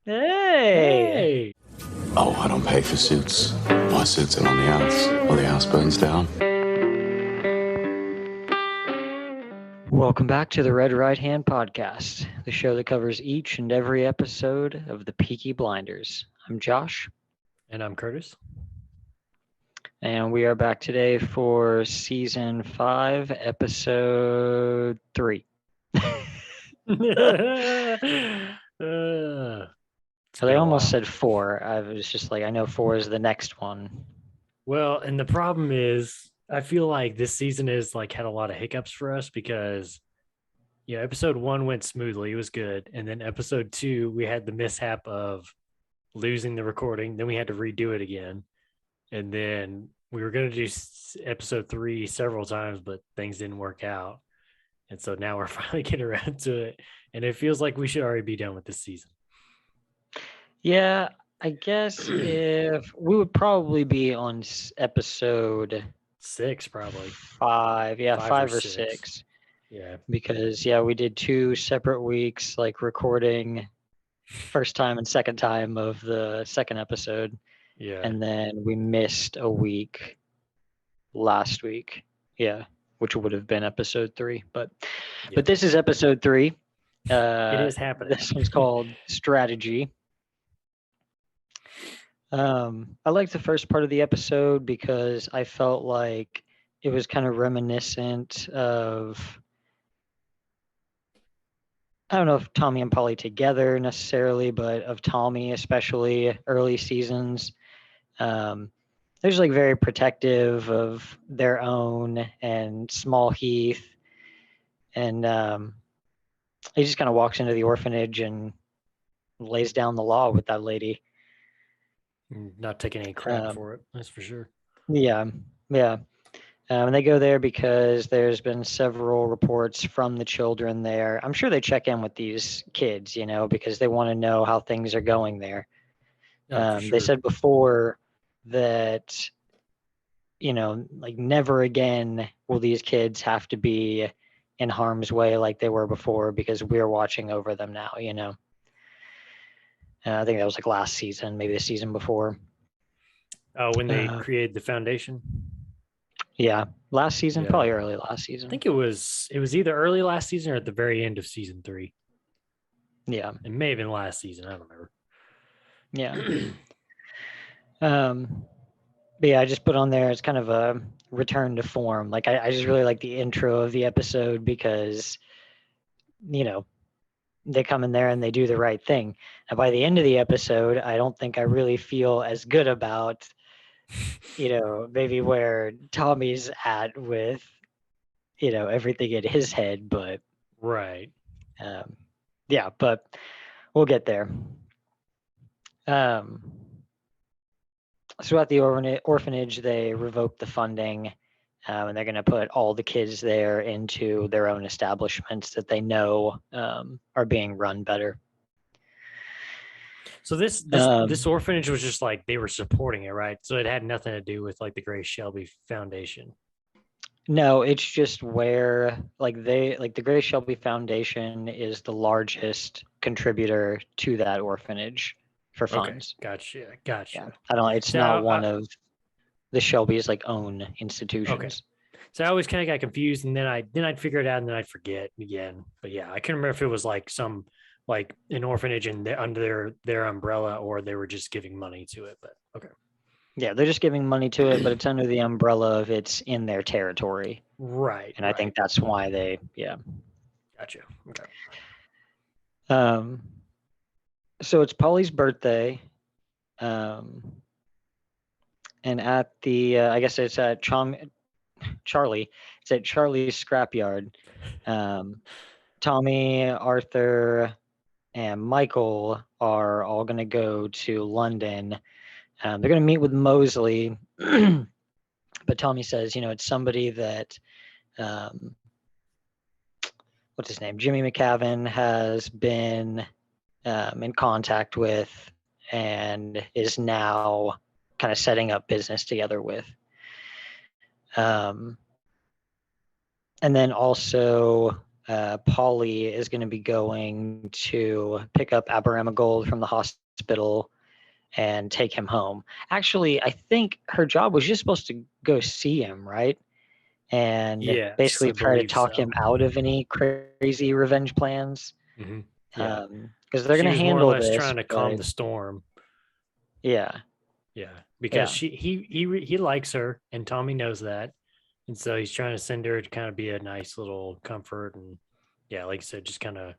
Hey! Hey! Oh, I don't pay for suits. My suits are on the house, or the house burns down. Welcome back to the Red Right Hand Podcast, the show that covers each and every episode of the Peaky Blinders. I'm Josh, And I'm Curtis. and we are back today for Season 5, Episode 3. I almost said 4. I was just like, I know 4 is the next one. Well, and the problem is, I feel like this season is like had a lot of hiccups for us because, episode 1 went smoothly. It was good. And then episode 2, we had the mishap of losing the recording. Then we had to redo it again. And then we were going to do episode 3 several times, but things didn't work out. And so now we're finally getting around to it. And it feels like we should already be done with this season. Yeah, I guess if we would probably be on episode 6, probably 5. Yeah, 5 or 6. Yeah. Because, we did 2 separate weeks, like recording first time and second time of the second episode. Yeah. And then we missed a week last week. Yeah, which would have been episode 3. But this is episode 3. It is happening. This one's called Strategy. I liked the first part of the episode because I felt like it was kind of reminiscent of, I don't know if Tommy and Polly together necessarily, but of Tommy, especially early seasons. They're just like very protective of their own and Small Heath. And he just kind of walks into the orphanage and lays down the law with that lady. Not taking any crap for it, that's for sure. Yeah. And they go there because there's been several reports from the children there. I'm sure they check in with these kids, because they want to know how things are going there. Sure. They said before that, like never again will these kids have to be in harm's way like they were before because we're watching over them now, I think that was like last season, maybe the season before. Oh, when they created the foundation? Yeah, last season, probably early last season. I think it was either early last season or at the very end of season 3. Yeah. It may have been last season, I don't remember. Yeah. But yeah, I just put on there, it's kind of a return to form. Like I just really like the intro of the episode because, they come in there and they do the right thing. And by the end of the episode, I don't think I really feel as good about, maybe where Tommy's at with, everything in his head, but right. Yeah, but we'll get there. So at the orphanage, they revoked the funding, and they're going to put all the kids there into their own establishments that they know are being run better. So this orphanage was just like they were supporting it, right? So it had nothing to do with like the Grace Shelby Foundation. No, it's just where the Grace Shelby Foundation is the largest contributor to that orphanage for funds. Okay, gotcha. Yeah. I don't. It's not one of the Shelby's like own institutions. Okay. So I always kind of got confused, and then I'd figure it out, and then I'd forget again. But yeah, I couldn't remember if it was like some like an orphanage and under their umbrella, or they were just giving money to it. But okay. Yeah, they're just giving money to it, but it's under the umbrella of it's in their territory. Right. And I think that's why Gotcha. Okay. So it's Polly's birthday. And at the, I guess it's at Charlie. It's at Charlie's scrapyard. Tommy, Arthur, and Michael are all going to go to London. They're going to meet with Mosley, but Tommy says, it's somebody that, what's his name? Jimmy McCavan has been in contact with and is now kind of setting up business together with. And then also Polly is going to be going to pick up Aberama Gold from the hospital and take him home. Actually, I think her job was just supposed to go see him, right? And Yes, basically I try to believe talk so. him out of any crazy revenge plans. Mm-hmm. Yeah, Because they're she going to was more or handle less this. trying to calm But the storm. yeah, Yeah, because yeah, he likes her, and Tommy knows that, and so he's trying to send her to kind of be a nice little comfort, and yeah, like I said, just kind of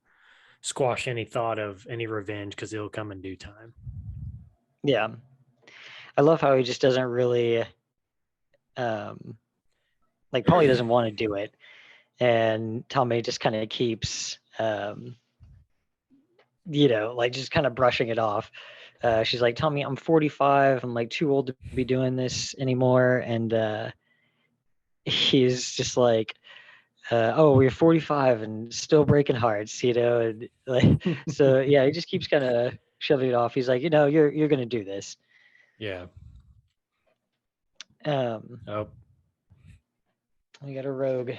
squash any thought of any revenge because it'll come in due time. yeah. I love how he just doesn't really, like Polly doesn't want to do it, and Tommy just kind of keeps, like just kind of brushing it off. She's like, Tommy, I'm 45. I'm like too old to be doing this anymore. And he's just like, oh, we're 45 and still breaking hearts, And like, so yeah, he just keeps kind of shoving it off. He's like, you're gonna do this. Yeah. Oh, we got a rogue.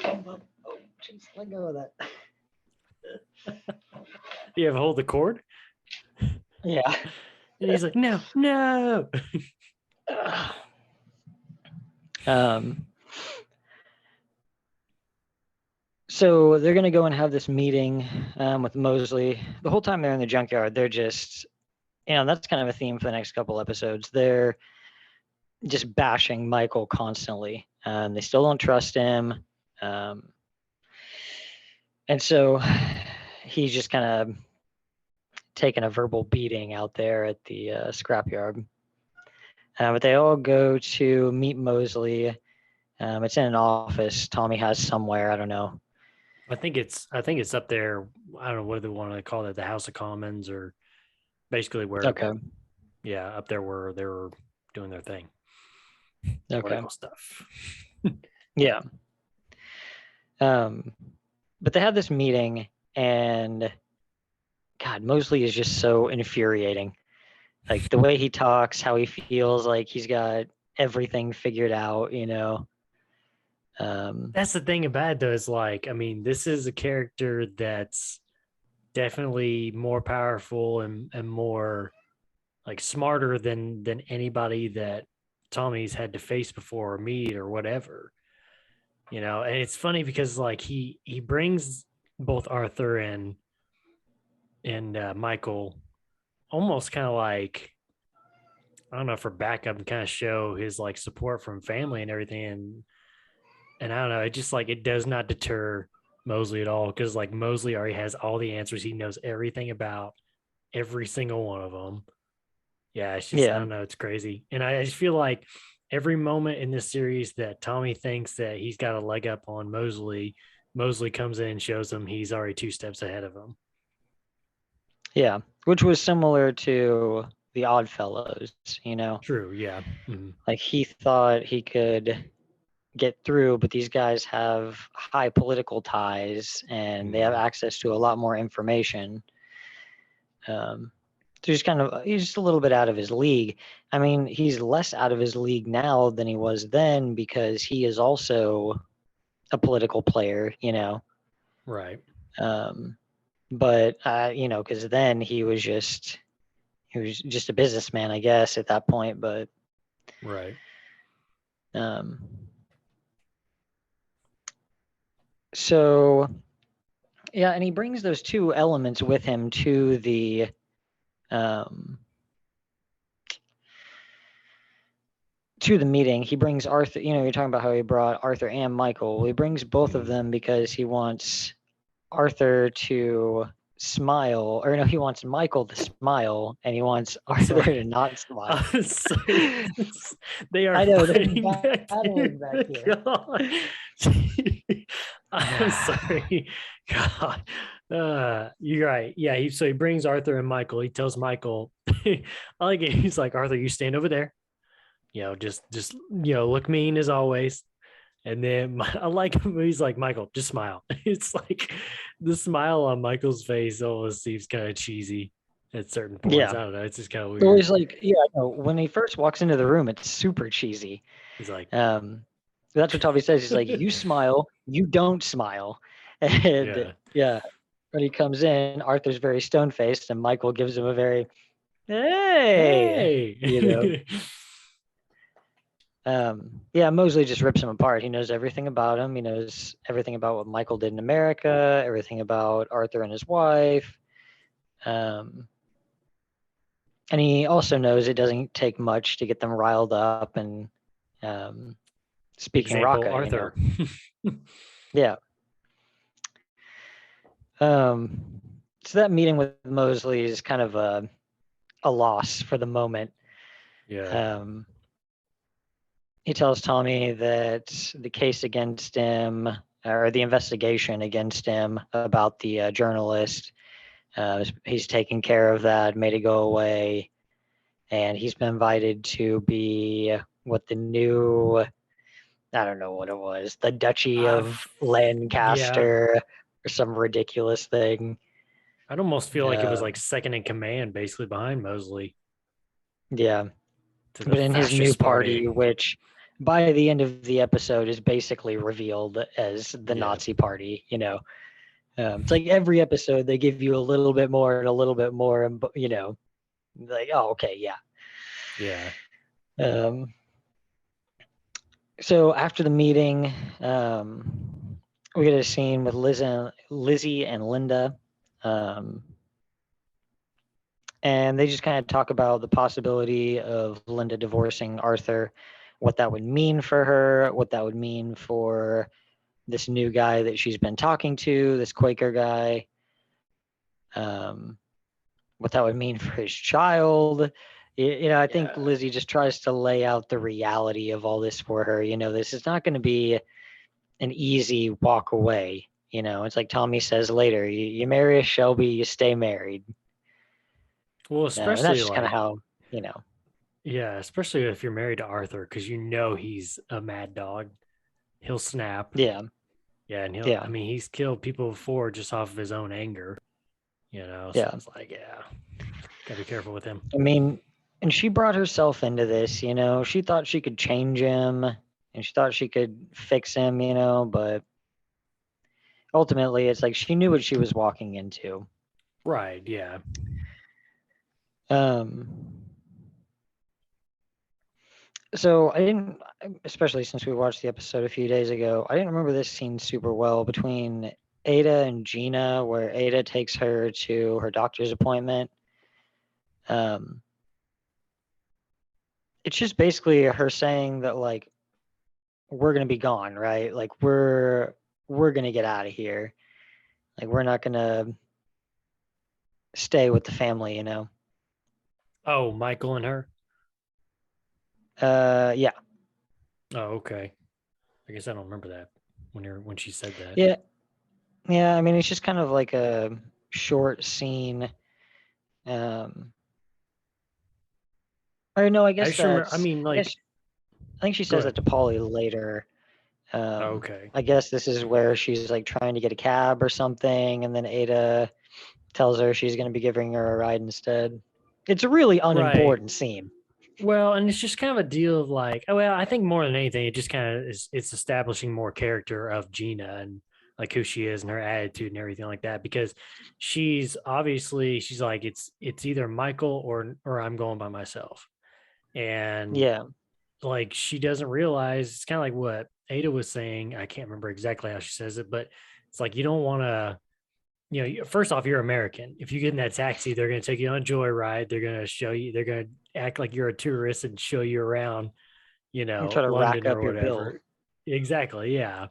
Oh, jeez, let go of that. You have hold the cord? Yeah. And he's like, no. So they're going to go and have this meeting with Mosley. The whole time they're in the junkyard, they're just, that's kind of a theme for the next couple episodes. They're just bashing Michael constantly. They still don't trust him. And so he's just kind of taking a verbal beating out there at the scrapyard. But they all go to meet Mosley. It's in an office Tommy has somewhere. I don't know. I think it's up there. I don't know what they want to call it, the House of Commons, or basically where. Okay. Yeah, up there where they were doing their thing. Okay. Political stuff. Yeah. But they had this meeting, and God, Mosley is just so infuriating. Like the way he talks, how he feels like he's got everything figured out, That's the thing about it, though, is like, I mean, this is a character that's definitely more powerful and more like smarter than anybody that Tommy's had to face before or meet or whatever. And it's funny because like he brings both Arthur and Michael almost kind of like, I don't know, for backup and kind of show his like support from family and everything. And I don't know, it just like, it does not deter Mosley at all, because like Mosley already has all the answers. He knows everything about every single one of them. Yeah, it's just, I don't know, it's crazy. And I just feel like every moment in this series that Tommy thinks that he's got a leg up on Mosley comes in and shows him he's already 2 steps ahead of him. Yeah, which was similar to the Oddfellows, True, yeah. Mm-hmm. Like he thought he could get through, but these guys have high political ties and they have access to a lot more information. So he's just a little bit out of his league. I mean, he's less out of his league now than he was then because he is also a political player, Right. But because then he was just a businessman, I guess, at that point. But right. So yeah, and he brings those 2 elements with him to the meeting. He brings Arthur, you're talking about how he brought Arthur and Michael. Well, he brings both of them because he wants Arthur to smile, or no, he wants Michael to smile, and he wants Arthur to not smile. They are fighting back here. God. I'm sorry. God. You're right. Yeah. So he brings Arthur and Michael. He tells Michael, I like it. He's like, Arthur, you stand over there. Just look mean as always. And then I like him. He's like, Michael, just smile. It's like the smile on Michael's face almost seems kind of cheesy. at certain points. Yeah. I don't know. It's just kind of Well, weird. he's like, yeah, no, when he first walks into the room, it's super cheesy. He's like, That's what Tommy says. He's like, you smile, you don't smile. And yeah. when he comes in, Arthur's very stone faced, and Michael gives him a very, hey, Hey. Yeah, Mosley just rips him apart. He knows everything about him. He knows everything about what Michael did in America, everything about Arthur and his wife. And he also knows it doesn't take much to get them riled up and speaking Example, Raka, Arthur. Yeah. So that meeting with Mosley is kind of a loss for the moment. Yeah. He tells Tommy that the case against him, or the investigation against him about the journalist, he's taken care of that, made it go away, and he's been invited to be what the new, I don't know what it was, the Duchy of Lancaster, or some ridiculous thing. I'd almost feel like it was like second in command, basically behind Mosley. Yeah. To the But in his new party, which by the end of the episode is basically revealed as the Nazi party, it's like every episode they give you a little bit more and a little bit more, and like, oh, okay, yeah. So after the meeting, we get a scene with Lizzie and Linda, and they just kind of talk about the possibility of Linda divorcing Arthur, what that would mean for her, what that would mean for this new guy that she's been talking to, this Quaker guy, what that would mean for his child. I think Lizzie just tries to lay out the reality of all this for her. This is not going to be an easy walk away. It's like Tommy says later, you marry a Shelby, you stay married. Well, And especially that's just kind of how, Yeah, especially if you're married to Arthur, because he's a mad dog. He'll snap. Yeah. Yeah, and Yeah. I mean, he's killed people before just off of his own anger. So it's like, gotta be careful with him. I mean, and she brought herself into this, she thought she could change him and she thought she could fix him, but ultimately it's like she knew what she was walking into. Right, yeah. So I didn't, especially since we watched the episode a few days ago, I didn't remember this scene super well between Ada and Gina, where Ada takes her to her doctor's appointment. It's just basically her saying that, like, we're going to be gone, right? Like, we're going to get out of here. Like, we're not going to stay with the family, Oh, Michael and her? Yeah. Oh, okay. I guess I don't remember that when she said that. Yeah. Yeah, I mean, it's just kind of like a short scene. Or no, I guess that's, I think she says that to Polly later. Okay. I guess this is where she's like trying to get a cab or something, and then Ada tells her she's going to be giving her a ride instead. It's a really unimportant scene. Well, and it's just kind of a deal of like, I think more than anything, it just kind of it's establishing more character of Gina and like who she is and her attitude and everything like that, because she's like, it's either Michael or I'm going by myself. And like, she doesn't realize, it's kind of like what Ada was saying. I can't remember exactly how she says it, but it's like, you don't want to, first off, you're American. If you get in that taxi, they're going to take you on a joyride. They're going to act like you're a tourist and show you around, and try to London rack up or whatever. Your bill. Exactly. Yeah.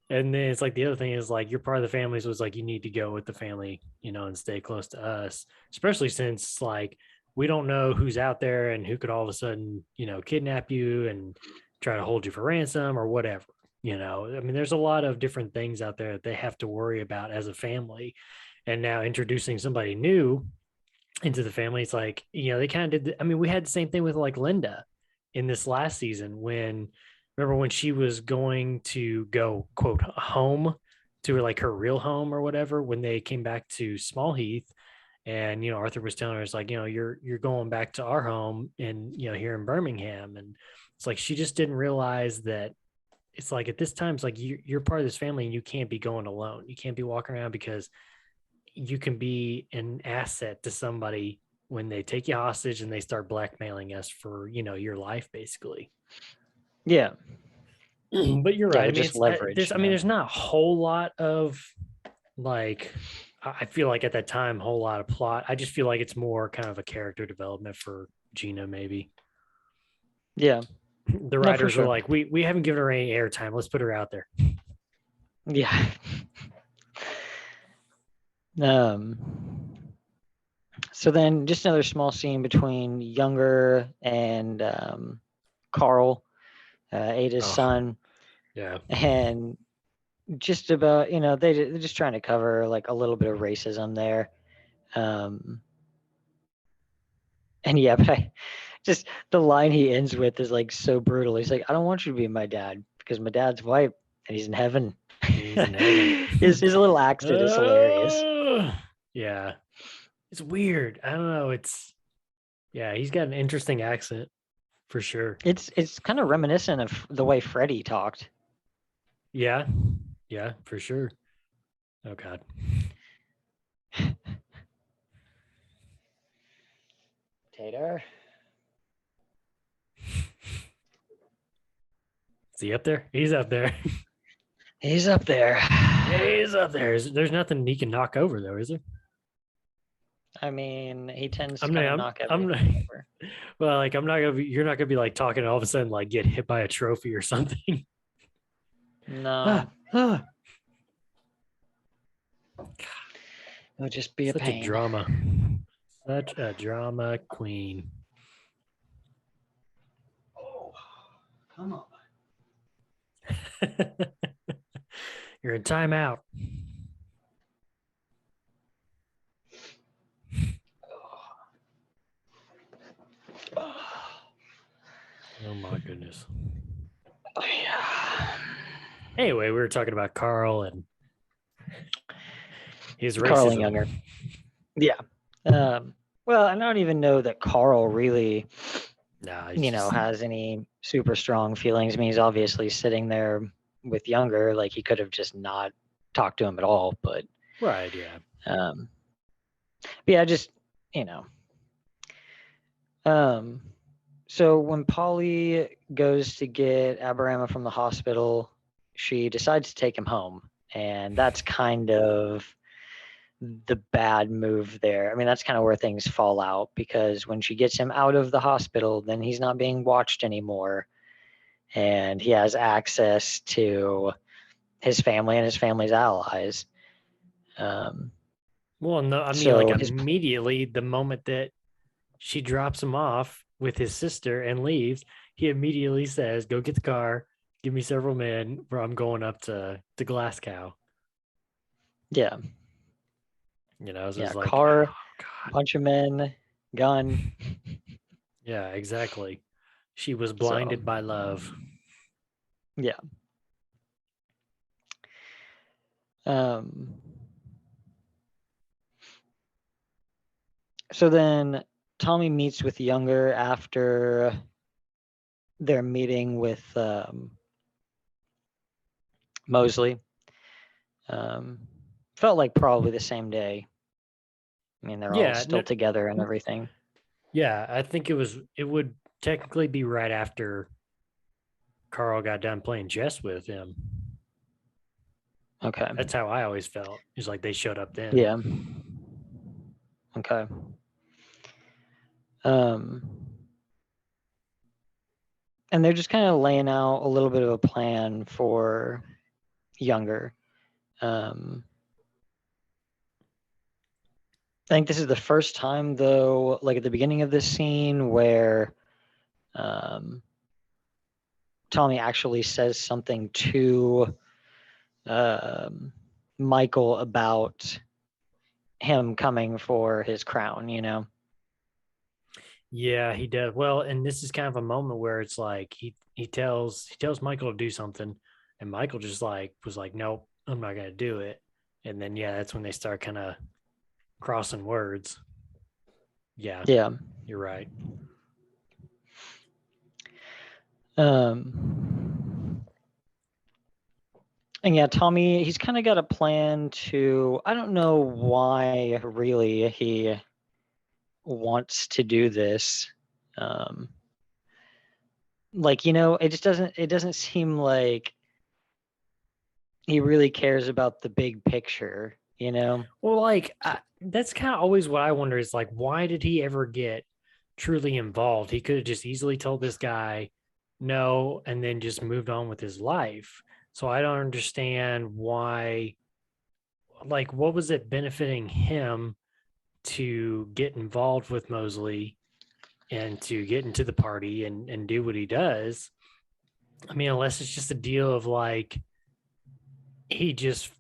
And then it's like, the other thing is like, you're part of the family. So it's like, you need to go with the family, and stay close to us, especially since like, we don't know who's out there and who could all of a sudden, kidnap you and try to hold you for ransom or whatever. I mean, there's a lot of different things out there that they have to worry about as a family. And now introducing somebody new into the family, it's like, they kind of did. I mean, we had the same thing with like Linda in this last season remember when she was going to go, quote, home to like her real home or whatever, when they came back to Small Heath. And, Arthur was telling her, it's like, you're going back to our home in, here in Birmingham. And it's like, she just didn't realize that it's like at this time, it's like you're part of this family and you can't be going alone. You can't be walking around because you can be an asset to somebody when they take you hostage and they start blackmailing us for, your life, basically. Yeah. But you're right. I mean, just leverage. there's not a whole lot of like, I feel like at that time, a whole lot of plot. I just feel like it's more kind of a character development for Gina, maybe. Yeah. The writers were like, we haven't given her any airtime. Let's put her out there. Yeah. So then just another small scene between Younger and Carl, Ada's son. Yeah. And just about, they're just trying to cover like a little bit of racism there. And yeah, but just the line he ends with is like so brutal. He's like, I don't want you to be my dad because my dad's white and he's in heaven. He's in heaven. his little accent is hilarious. Yeah. It's weird. I don't know. He's got an interesting accent for sure. It's kind of reminiscent of the way Freddie talked. Yeah, for sure. Oh God. Tater. Is he up there? He's up there. He's up there. He's up there. There's nothing he can knock over though, is there? I mean, he tends to knock everything over. Well, like you're not gonna be like talking and all of a sudden like get hit by a trophy or something. No. It would just be Such a pain. Such a drama queen. Oh, come on. You're in timeout. Oh my goodness. Yeah. Anyway, we were talking about Carl and his racism. Carl and Younger. Yeah. Well, I don't even know that Carl really, has any super strong feelings. I mean, he's obviously sitting there with Younger, like he could have just not talked to him at all. But right, yeah. Just so when Polly goes to get Aberama from the hospital, she decides to take him home, and that's kind of the bad move there. I mean, that's kind of where things fall out, because when she gets him out of the hospital, then he's not being watched anymore, and he has access to his family and his family's allies. Well, no, I mean, immediately the moment that she drops him off with his sister and leaves, he immediately says, "Go get the car, give me several men, or I'm going up to Glasgow." Yeah. Like, car, bunch of men, gun. Yeah, exactly. She was blinded by love. Yeah. So then Tommy meets with Younger after their meeting with Mosley. Felt like probably the same day. I mean, they're all still together and everything. Yeah, I think it would technically be right after Carl got done playing chess with him. Okay. That's how I always felt. It's like they showed up then. Yeah. Okay. And they're just kind of laying out a little bit of a plan for Younger. I think this is the first time, though, like at the beginning of this scene, where Tommy actually says something to Michael about him coming for his crown, Yeah, he does. Well, and this is kind of a moment where it's like he tells Michael to do something, and Michael just was like, "Nope, I'm not gonna do it." And then that's when they start kind of crossing words. Yeah, Yeah. you're right. And yeah, Tommy, he's kind of got a plan to, I don't know why really he wants to do this. Like, it doesn't seem like he really cares about the big picture, Well, like that's kind of always what I wonder is like, why did he ever get truly involved? He could have just easily told this guy no and then just moved on with his life. So I don't understand why, like, what was it benefiting him to get involved with Mosley and to get into the party and do what he does? I mean, unless it's just a deal of like, he just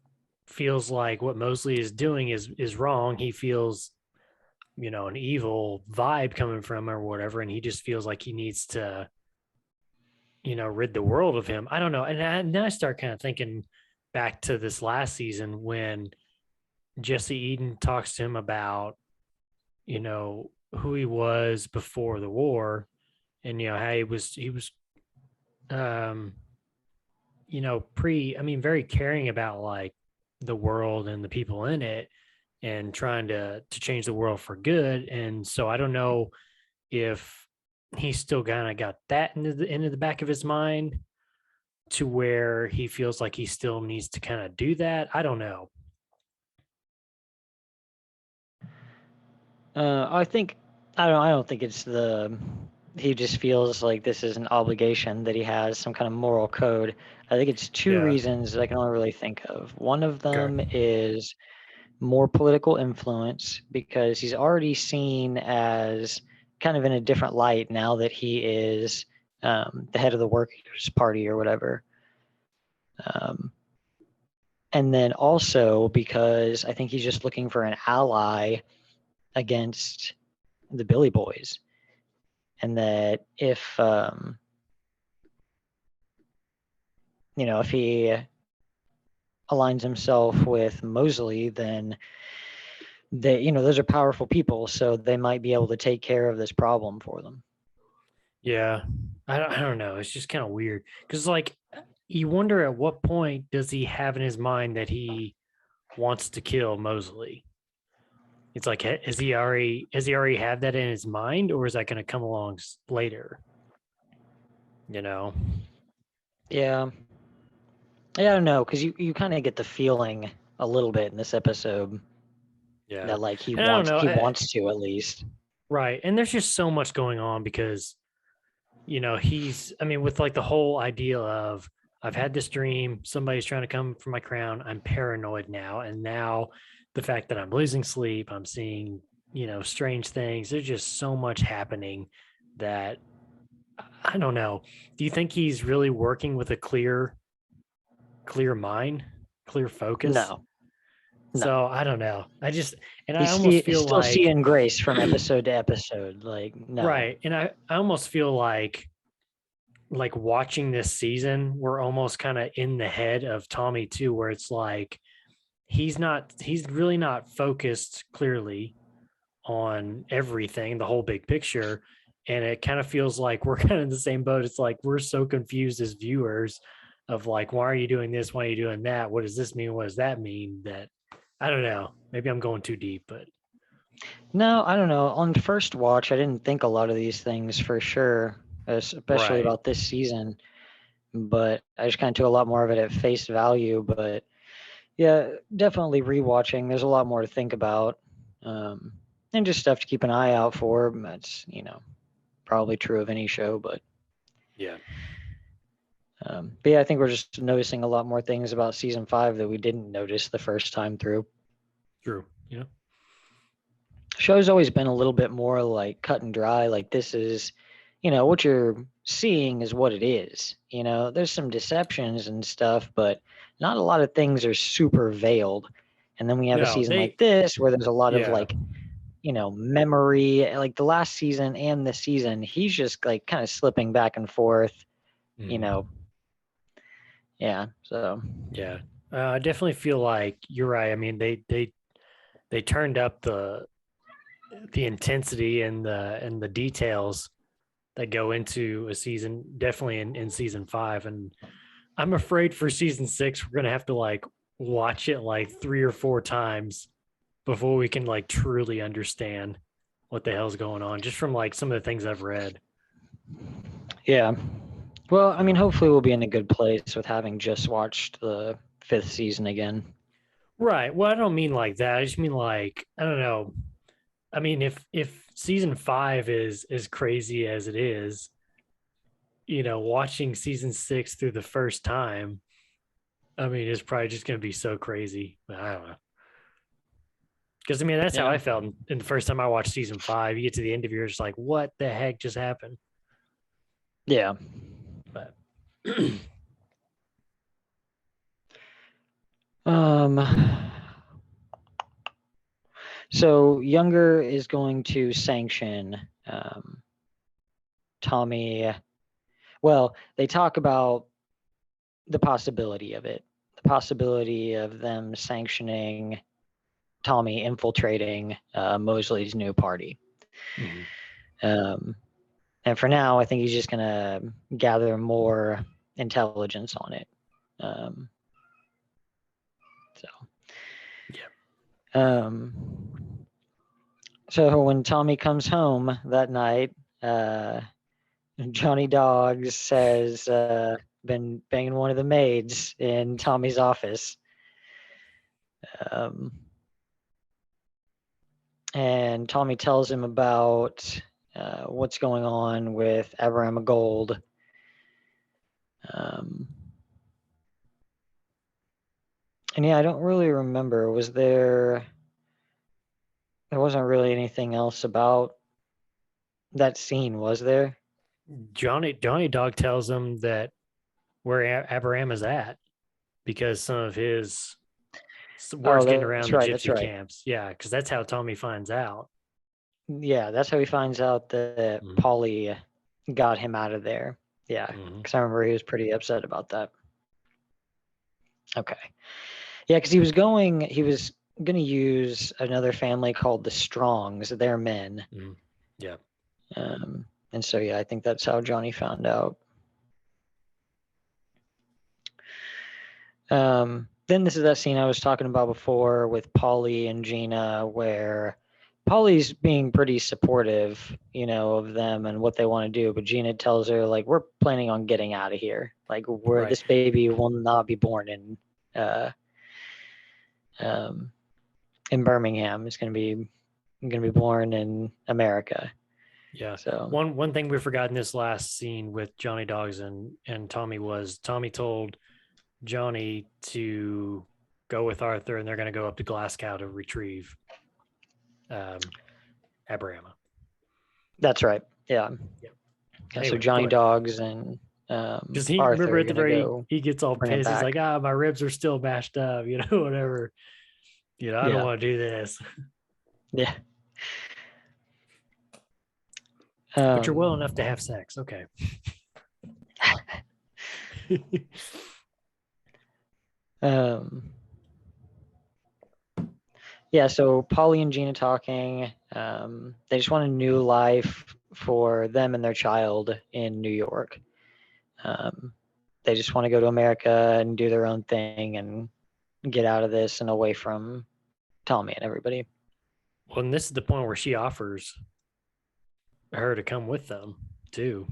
feels like what Mosley is doing is wrong. He feels, an evil vibe coming from him or whatever, and he just feels like he needs to, rid the world of him. I don't know. And then I start kind of thinking back to this last season when Jesse Eden talks to him about, who he was before the war, and how he was um very caring about like the world and the people in it and trying to change the world for good. And so I don't know if he still kind of got that into the back of his mind to where he feels like he still needs to kind of do that. I don't know. I don't think it's he just feels like this is an obligation that he has, some kind of moral code. I think it's two Yeah. reasons that I can only really think of. One of them Okay. is more political influence because he's already seen as kind of in a different light now that he is the head of the Workers' Party or whatever. And then also because I think he's just looking for an ally against the Billy Boys. And that if if he aligns himself with Mosley, then those are powerful people, so they might be able to take care of this problem for them. Yeah. I don't know. It's just kind of weird because like you wonder at what point does he have in his mind that he wants to kill Mosley? It's like, has he already had that in his mind, or is that going to come along later? Yeah. I don't know, because you kind of get the feeling a little bit in this episode Yeah, that like he and I don't wants know, to at least. right? And there's just so much going on because with like the whole idea of I've had this dream, somebody's trying to come for my crown. I'm paranoid now, and now the fact that I'm losing sleep, I'm seeing strange things. There's just so much happening that I don't know. Do you think he's really working with a clear mind, clear focus? No. So I don't know. I almost He's feel still like seeing grace from episode to episode. Like, no. right. And I almost feel like watching this season, we're almost kind of in the head of Tommy too, where it's like he's really not focused clearly on everything, the whole big picture. And it kind of feels like we're kind of in the same boat. It's like we're so confused as viewers of like, why are you doing this? Why are you doing that? What does this mean? What does that mean? That I don't know. Maybe I'm going too deep, but No, I don't know. On first watch, I didn't think a lot of these things for sure, especially right. about this season. But I just kind of took a lot more of it at face value. But yeah, definitely rewatching. There's a lot more to think about, and just stuff to keep an eye out for. That's probably true of any show, but Yeah. but yeah, I think we're just noticing a lot more things about season 5 that we didn't notice the first time through. True. Show's always been a little bit more like cut and dry. Like this is, what you're seeing is what it is. There's some deceptions and stuff, but not a lot of things are super veiled. And then we have a No, season like this where there's a lot of yeah. like, memory. Like the last season and this season, he's just like kind of slipping back and forth. Yeah. So Yeah. I definitely feel like you're right. I mean, they they turned up the intensity and the details that go into a season, definitely in season 5. And I'm afraid for season 6, we're gonna have to like watch it like 3 or 4 times before we can like truly understand what the hell's going on, just from like some of the things I've read. Yeah. Well, I mean, hopefully we'll be in a good place with having just watched the 5th season again. Right. Well, I don't mean like that. I just mean like, I don't know. I mean, if season 5 is as crazy as it is, watching season 6 through the first time, I mean, it's probably just going to be so crazy. I don't know. Because I mean, that's how I felt in the first time I watched season 5. You get to the end of it, you're just like, what the heck just happened? Yeah. But So Younger is going to sanction Tommy. Well, they talk about the possibility of it, the possibility of them sanctioning Tommy infiltrating Mosley's new party. And for now, I think he's just going to gather more intelligence on it. So when Tommy comes home that night, Johnny Dogs says been banging one of the maids in Tommy's office. And Tommy tells him about what's going on with Aberama Gold. And yeah, I don't really remember. There wasn't really anything else about that scene, was there? Johnny Dog tells him that where Aberama's at, because some of his word's getting around the gypsy camps. Yeah, because that's how Tommy finds out. Yeah, that's how he finds out that Polly got him out of there. Yeah, because I remember he was pretty upset about that. Okay. Yeah, because he was going to use another family called the Strongs. They're men. Yeah. And so, yeah, I think that's how Johnny found out. Then this is that scene I was talking about before with Polly and Gina, where Polly's being pretty supportive, of them and what they want to do. But Gina tells her, like, we're planning on getting out of here. Like, this baby will not be born in Birmingham. It's going to be born in America. Yeah. So one thing we forgot in this last scene with Johnny Dogs and Tommy was Tommy told Johnny to go with Arthur, and they're going to go up to Glasgow to retrieve Aberama. That's right. Yeah. Anyway, so Johnny Dogs and because he Arthur remember at the very he gets all pissed. He's like, my ribs are still mashed up, whatever. I don't want to do this. Yeah. But you're well enough to have sex. Okay. Yeah, so Polly and Gina talking. They just want a new life for them and their child in New York. They just want to go to America and do their own thing and get out of this and away from Tommy and everybody. Well, and this is the point where she offers her to come with them too.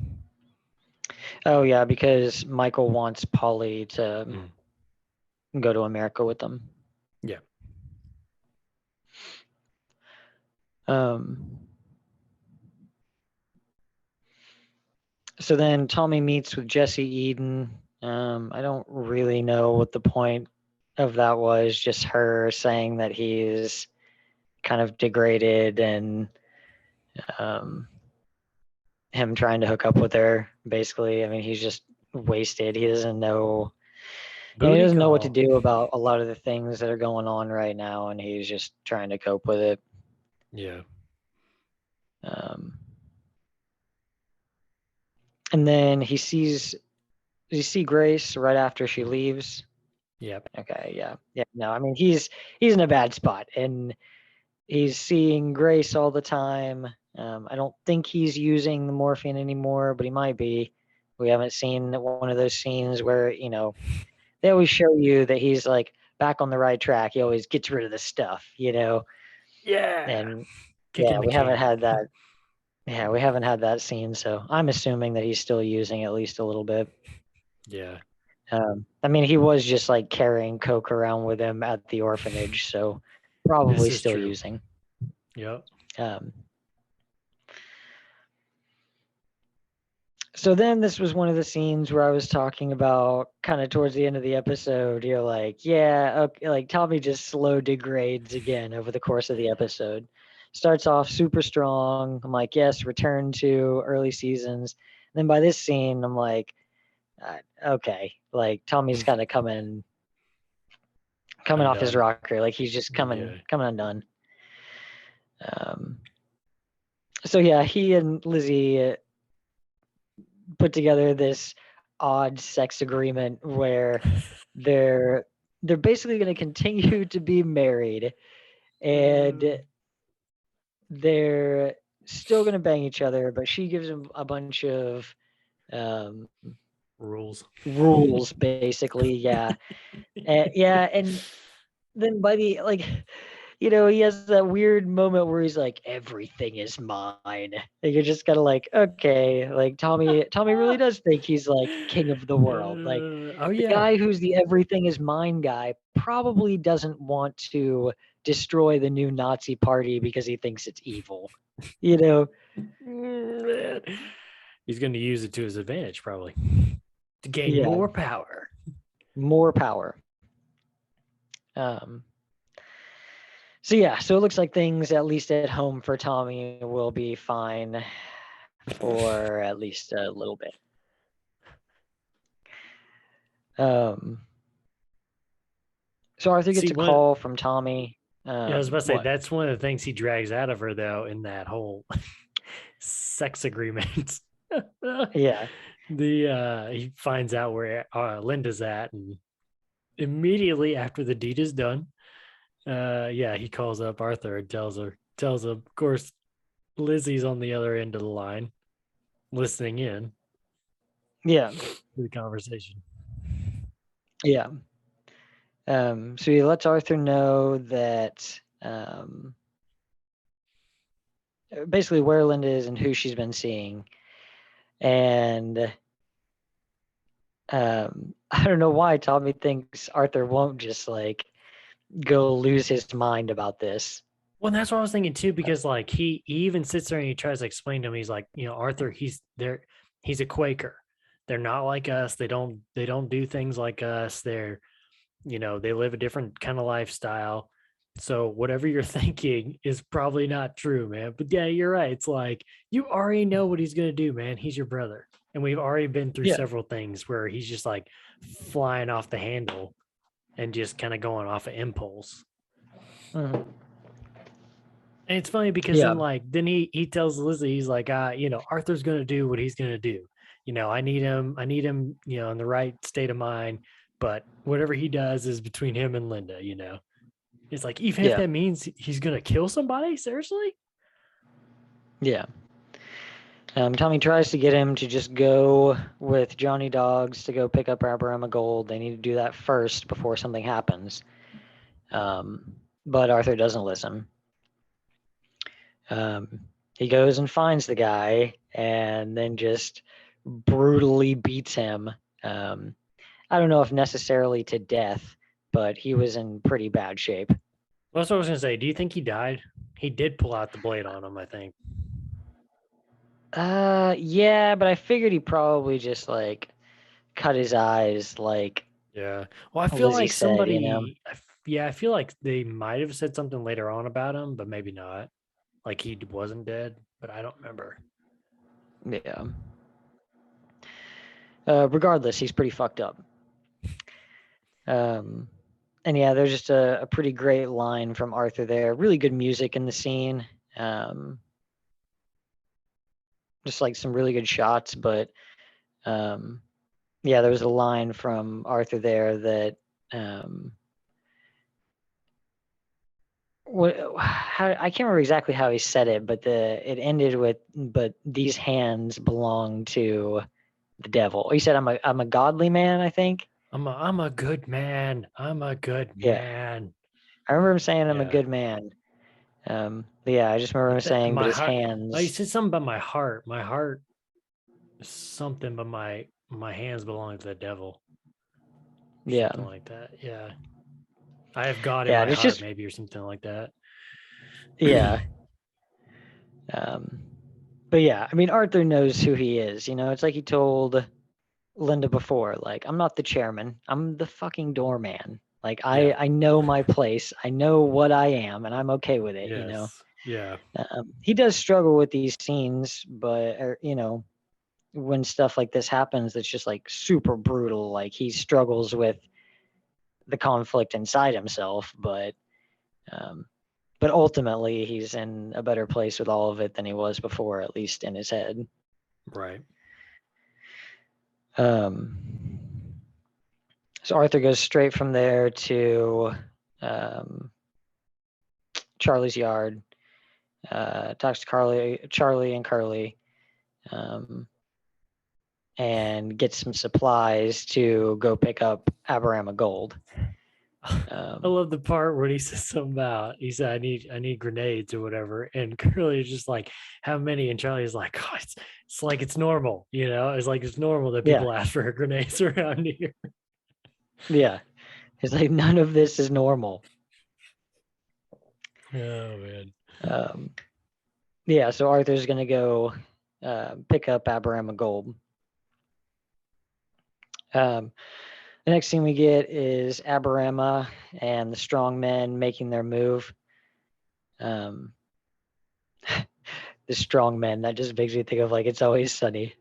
Oh yeah, because Michael wants Polly to go to America with them. Yeah. So then Tommy meets with Jesse Eden. I don't really know what the point of that was, just her saying that he's kind of degraded and him trying to hook up with her, basically. I mean, he's just wasted. He doesn't know know what to do about a lot of the things that are going on right now, and he's just trying to cope with it. Yeah. And then you see Grace right after she leaves. Yep. Okay, yeah. No, I mean he's in a bad spot, and he's seeing Grace all the time. I don't think he's using the morphine anymore, but he might be. We haven't seen one of those scenes where, they always show you that he's like back on the right track. He always gets rid of the stuff, Yeah. and Kicking the we haven't can. had that. Yeah, we haven't had that scene, so I'm assuming that he's still using at least a little bit. Yeah. I mean, he was just like carrying coke around with him at the orphanage, so probably This is still true. using. Yep. So then this was one of the scenes where I was talking about kind of towards the end of the episode, you're like, yeah, okay, like Tommy just slow degrades again over the course of the episode. Starts off super strong. I'm like, yes, return to early seasons. And then by this scene, I'm like, okay, like Tommy's kind of coming off his Undone. rocker. Like he's just coming undone. So yeah, he and Lizzie put together this odd sex agreement where they're basically going to continue to be married, and they're still going to bang each other, but she gives him a bunch of rules basically. Yeah. And then by the he has that weird moment where he's like, everything is mine. And you're just kind of like, okay, like Tommy really does think he's like king of the world. Like the guy who's the everything is mine guy probably doesn't want to destroy the new Nazi party because he thinks it's evil. He's going to use it to his advantage, probably, to gain more power. More power. So yeah, so it looks like things, at least at home for Tommy, will be fine for at least a little bit. So Arthur gets a call from Tommy. I was about to say, that's one of the things he drags out of her, though, in that whole sex agreement. Yeah. He finds out where Linda's at, and immediately after the deed is done, he calls up Arthur and tells him, of course, Lizzie's on the other end of the line, listening in. Yeah. To the conversation. Yeah. So he lets Arthur know that basically where Linda is and who she's been seeing. And I don't know why Tommy thinks Arthur won't just like go lose his mind about this. Well, that's what I was thinking too, because like he even sits there and he tries to explain to him. He's like, Arthur, he's a Quaker. They're not like us. They don't do things like us. They're, they live a different kind of lifestyle. So whatever you're thinking is probably not true, man. But yeah, you're right. It's like, you already know what he's going to do, man. He's your brother. And we've already been through several things where he's just like flying off the handle and just kind of going off of impulse. Mm-hmm. And it's funny because then he tells Lizzie, he's like, Arthur's going to do what he's going to do. I need him, in the right state of mind, but whatever he does is between him and Linda, It's like, even if that means he's going to kill somebody, seriously? Yeah. Tommy tries to get him to just go with Johnny Dogs to go pick up Aberama Gold. They need to do that first before something happens. But Arthur doesn't listen. He goes and finds the guy and then just brutally beats him. I don't know if necessarily to death, but he was in pretty bad shape. Well, that's what I was going to say. Do you think he died? He did pull out the blade on him, I think. Yeah, but I figured he probably just like cut his eyes, like. Yeah. Well, I feel like somebody. I feel like they might have said something later on about him, but maybe not. Like he wasn't dead, but I don't remember. Yeah. Regardless, he's pretty fucked up. And yeah, there's just a pretty great line from Arthur there. Really good music in the scene. Just like some really good shots, but there was a line from Arthur there that I can't remember exactly how he said it, but it ended with, "But these hands belong to the devil." He said, I'm a godly man," I think. I'm a good man. I'm a good Yeah. man. I remember him saying, "I'm a Yeah. good man." But yeah, I just remember him But that, saying, "But my his heart. Oh, he hands." said something about my heart. My heart is something, but my hands belong to the devil. Or Yeah. something like that. Yeah. I have God in Yeah, my and it's heart, just, maybe, or something like that. yeah. Um, but yeah, I mean, Arthur knows who he is. It's like he told Linda before, like, "I'm not the chairman. I'm the fucking doorman. Like, Yeah. I know my place. I know what I am, and I'm okay with it. Yes. Yeah. He does struggle with these scenes, but, when stuff like this happens, that's just like super brutal. Like, he struggles with the conflict inside himself, um, but ultimately he's in a better place with all of it than he was before, at least in his head. Right. So Arthur goes straight from there to Charlie's yard, talks to Charlie and Curly, and gets some supplies to go pick up Aberama gold. I love the part where he says something about, he said, I need grenades or whatever. And Curly is just like, how many? And Charlie's like, oh, it's like it's normal, It's like it's normal that Yeah. people ask for grenades around here. Yeah. It's like, none of this is normal. Oh man. Yeah, so Arthur's gonna go pick up Aberama gold. The next thing we get is Aberama and the strong men making their move. The strong men, that just makes me think of, like, It's Always Sunny.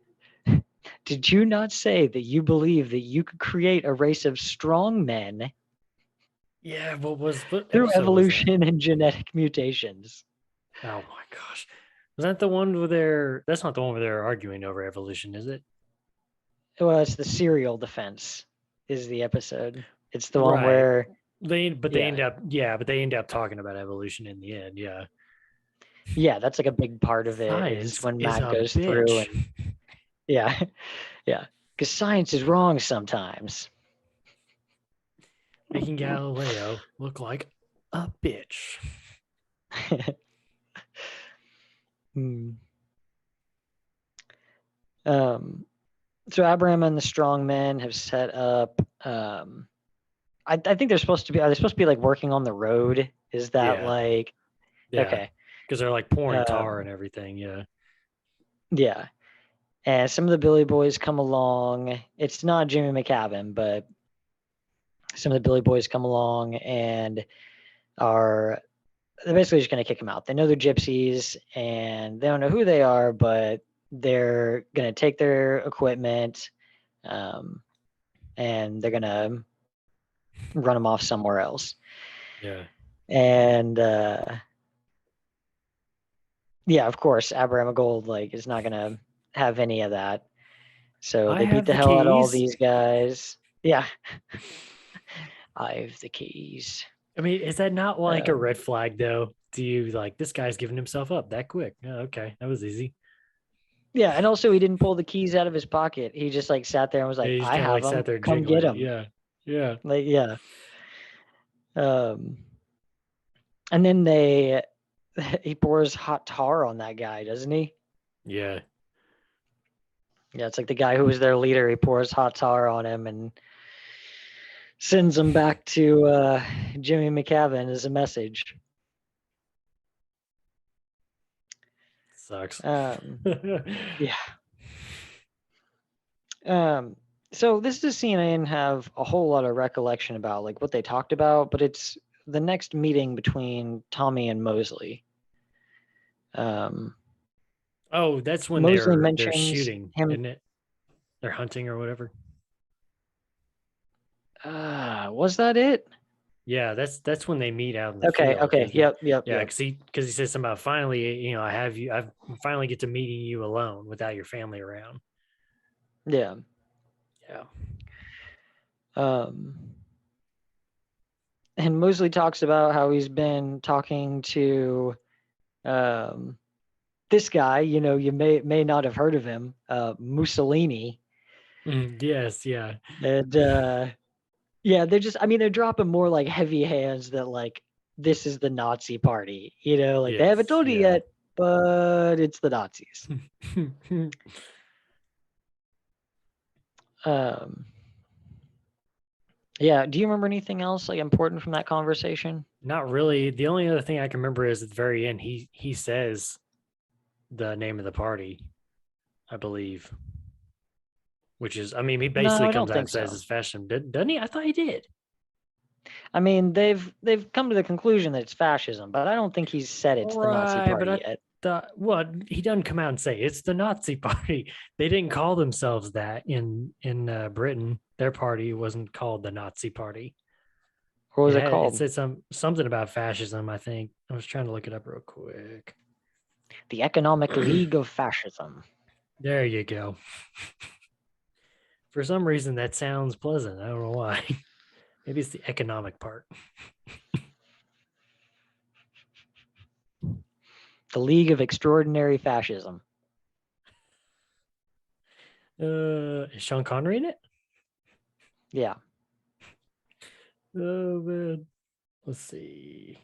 Did you not say that you believe that you could create a race of strong men Yeah, what through episode was that? evolution and genetic mutations? Oh my gosh. Was that the one where that's not the one where they're arguing over evolution, is it? Well, it's the serial defense is the episode. It's the one Right. where They yeah. end up talking about evolution in the end. Yeah. Yeah, that's like a big part of it, is Science when is Matt a goes through bitch. and yeah, yeah, because science is wrong sometimes. Making Galileo look like a bitch. Hmm. So Abraham and the strong men have set up. I think they're supposed to be. Are they supposed to be like working on the road? Is that Yeah. like Yeah. okay? Because they're like pouring tar Um, and everything. Yeah. yeah, and some of the Billy Boys come along. It's not Jimmy McCavan, but some of the Billy Boys come along and they're basically just going to kick them out. They know they're gypsies and they don't know who they are, but they're going to take their equipment, and they're going to run them off somewhere else. Yeah. And yeah, of course, Abraham Gold is not going to have any of that. So I they beat have the the hell out of all keys. these guys. Yeah. I have the keys. I mean, is that not like a red flag though? Do you like this guy's giving himself up that quick? Oh, okay. That was easy. Yeah, and also he didn't pull the keys out of his pocket. He just sat there and was Yeah, like, he just "I kind of have like them. sat there Come get jiggling it. them." Yeah. Yeah. Yeah. Um, and then he pours hot tar on that guy, doesn't he? Yeah. Yeah, it's like the guy who was their leader. He pours hot tar on him and sends him back to Jimmy McCavan as a message. Sucks. Yeah. So this is a scene I didn't have a whole lot of recollection about, like what they talked about, but it's the next meeting between Tommy and Mosley. Oh, that's when Mosley they're mentions shooting, him. isn't it? They're hunting or whatever. Was that it? Yeah, that's when they meet out in the Okay. field, Okay. isn't it? Yep. Yep. Yeah, Yep. because he says something about finally, I finally get to meeting you alone without your family around. Yeah. Yeah. Um. and mostly talks about how he's been talking to this guy. You know, you may not have heard of him, Mussolini. Yes, yeah. And yeah, they're just, I mean, they're dropping more like heavy hands that like this is the Nazi party. You know, like they haven't Yes, told you yeah. yet, but it's the Nazis. Um, yeah. Do you remember anything else like important from that conversation? Not really. The only other thing I can remember is at the very end, he says the name of the party, I believe. Which is, I mean, he No, basically I comes don't out and think says so. it's fascism, doesn't he? I thought he did. I mean, they've come to the conclusion that it's fascism, but I don't think he's said it's the Nazi Right, but party I yet. thought, well, he doesn't come out and say it's the Nazi party. They didn't call themselves that in Britain. Their party wasn't called the Nazi party. What was it It called? said something about fascism. I think I was trying to look it up real quick. The Economic League of Fascism. There you go. For some reason, that sounds pleasant. I don't know why. Maybe it's the economic part. The League of Extraordinary Fascism. Is Sean Connery in it? Yeah. Oh man. Let's see.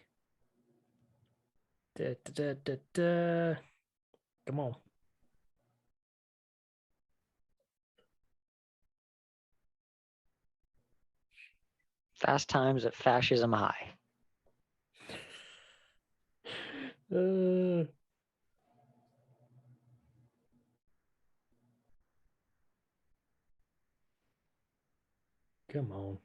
Da, da, da, da, da. Come on. Fast Times at Fascism High. Uh, Come on.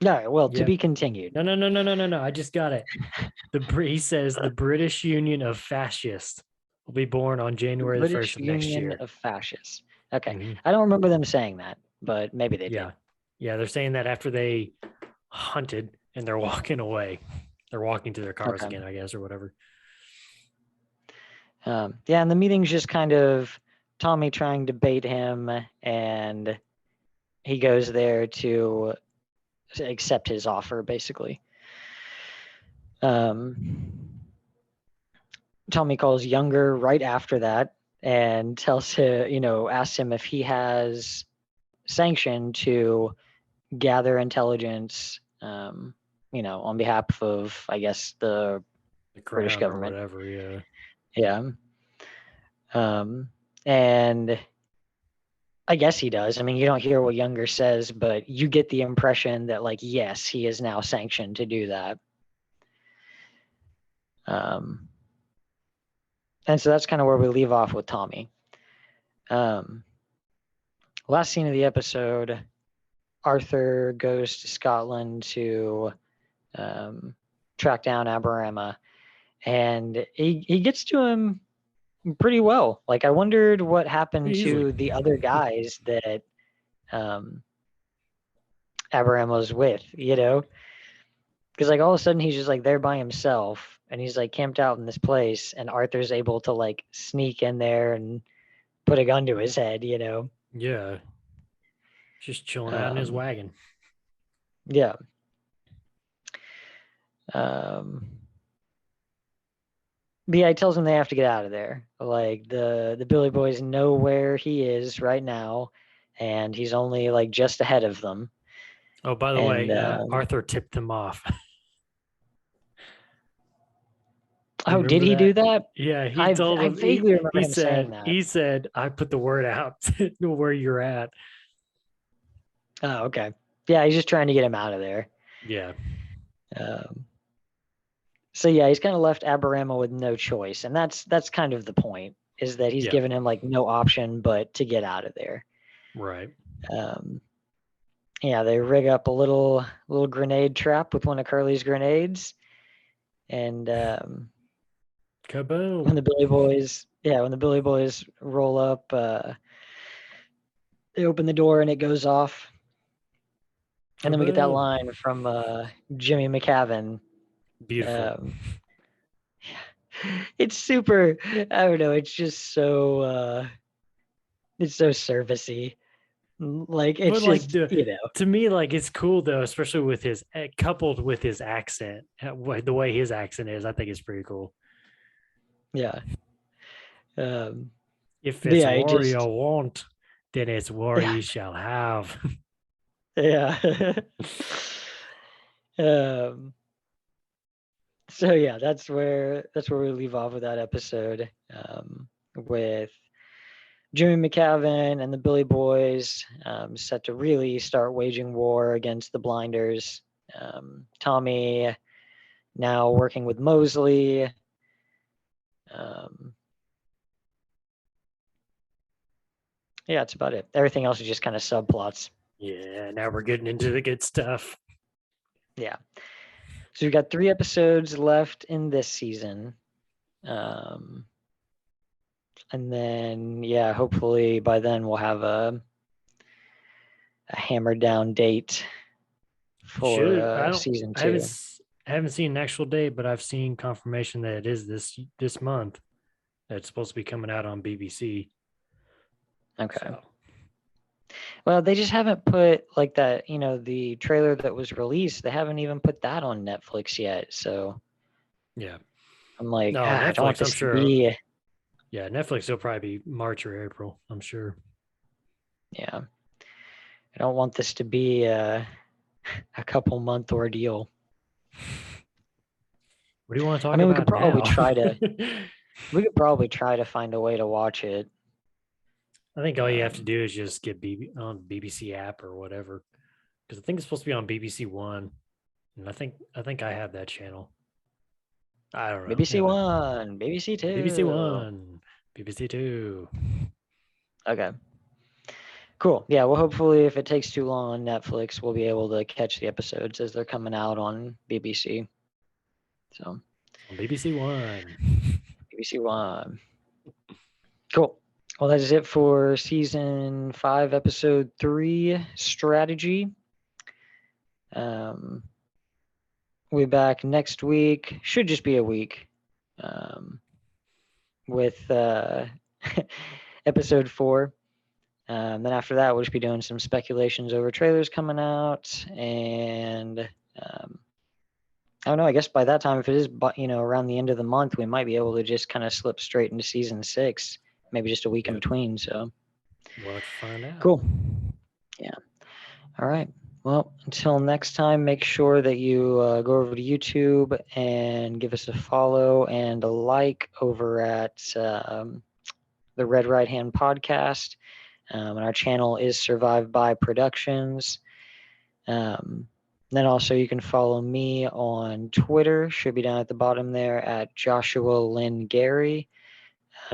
No, well, to Yep. be continued. No. I just got it. He says the British Union of Fascists will be born on January the British 1st of next Union year. of Fascists. Okay. Mhm. I don't remember them saying that, but maybe they Yeah. did. Yeah, they're saying that after they hunted and they're walking away. They're walking to their cars Okay. again, I guess, or whatever. Yeah, and the meeting's just kind of Tommy trying to bait him, and he goes there to accept his offer, basically. Tommy calls Younger right after that and tells him, asks him if he has sanction to gather intelligence, on behalf of, I guess, the British Crown or government. whatever, yeah. Yeah. And I guess he does. I mean, you don't hear what Younger says, but you get the impression that, like, yes, he is now sanctioned to do that. And so that's kind of where we leave off with Tommy. Last scene of the episode, Arthur goes to Scotland to track down Aberama, and he gets to him pretty well. Like, I wondered what happened Easily. to the other guys that Aberama was with, because like all of a sudden he's just like there by himself, and he's like camped out in this place, and Arthur's able to like sneak in there and put a gun to his head. Yeah. Just chilling out in his wagon. Yeah. But yeah, he tells them they have to get out of there. Like the Billy Boys know where he is right now, and he's only like just ahead of them. Oh, by the way, Arthur tipped him off. Oh, did he do that? Yeah, he I told him. vaguely remember him saying that. He said, "I put the word out to where you're at." Oh, okay. Yeah, he's just trying to get him out of there. Yeah. So yeah, he's kind of left Aberama with no choice, and that's kind of the point, is that he's given him like no option but to get out of there. Right. Yeah, they rig up a little grenade trap with one of Curly's grenades, and kaboom! when the Billy Boys roll up, they open the door and it goes off, and then we get that line from Jimmy McCavin. Beautiful. It's super. I don't know. It's just so. it's so servicey. Like it's But like just the, to me, like it's cool though, especially with his coupled with his accent, the way his accent is. I think it's pretty cool. yeah. If it's Yeah, war you want, then it's war Yeah. you shall have. Yeah. So yeah, that's where we leave off with that episode, with Jimmy McCavin and the Billy Boys set to really start waging war against the Blinders. Tommy now working with Mosley. Yeah, that's about it. Everything else is just kind of subplots. Yeah, now we're getting into the good stuff. Yeah. So we've got 3 episodes left in this season. And then, yeah, hopefully by then we'll have a hammered down date for season 2. I haven't seen an actual date, but I've seen confirmation that it is this month. That it's supposed to be coming out on BBC. Okay. So. Well, they just haven't put like that, the trailer that was released, they haven't even put that on Netflix yet. So yeah, I'm like, no, I don't want Netflix, this I'm sure. to be. Yeah, Netflix will probably be March or April, I'm sure. Yeah. I don't want this to be a couple month ordeal. What do you want to talk about? We could probably now? try to we could probably try to find a way to watch it. I think all you have to do is just get on BBC app or whatever, because I think it's supposed to be on BBC One, and I think I have that channel. I don't know. BBC One, BBC Two, BBC One, BBC Two. Okay. Cool. Yeah. Well, hopefully, if it takes too long on Netflix, we'll be able to catch the episodes as they're coming out on BBC. So. On BBC One. BBC One. Cool. Well, that is it for season 5, episode 3, strategy. We'll be back next week. Should just be a week. With episode 4. Then after that, we'll just be doing some speculations over trailers coming out, and I don't know. I guess by that time, if it is, around the end of the month, we might be able to just kind of slip straight into season 6, maybe just a week in between. So we'll have to find out. Cool. Yeah. All right. Well, until next time, make sure that you go over to YouTube and give us a follow and a like over at the Red Right Hand Podcast. And our channel is Survive By Productions. Then also you can follow me on Twitter. Should be down at the bottom there at Joshua Lynn Gary.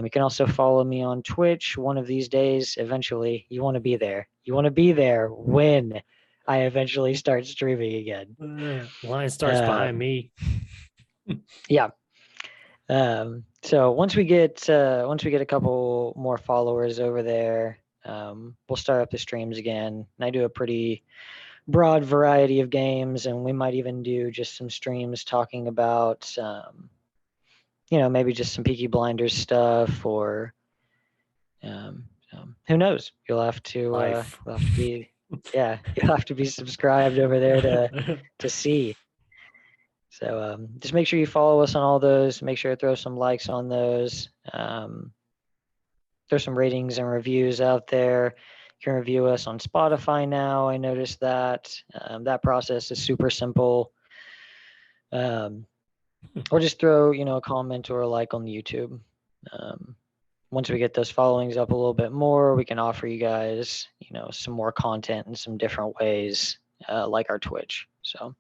You can also follow me on Twitch. One of these days, eventually, you want to be there. You want to be there when I eventually start streaming again. Line starts behind me. Yeah. So once we get a couple more followers over there, we'll start up the streams again. And I do a pretty broad variety of games, and we might even do just some streams talking about maybe just some Peaky Blinders stuff, or who knows. You'll have to be you'll have to be subscribed over there to see. So just make sure you follow us on all those. Make sure to throw some likes on those. There's some ratings and reviews out there. You can review us on Spotify now. I noticed that. That process is super simple. Or just throw, a comment or a like on YouTube. Once we get those followings up a little bit more, we can offer you guys, some more content in some different ways, like our Twitch. So,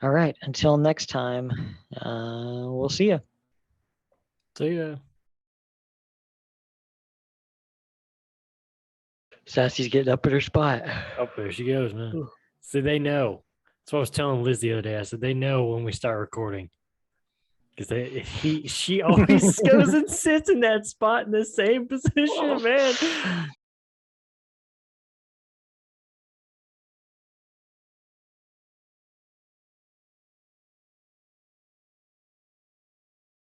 all right. Until next time, we'll see you. See ya. Sassy's getting up at her spot. Oh, there she goes, man. Ooh. See, they know. That's what I was telling Liz the other day. I said they know when we start recording, because she always goes and sits in that spot in the same position, man.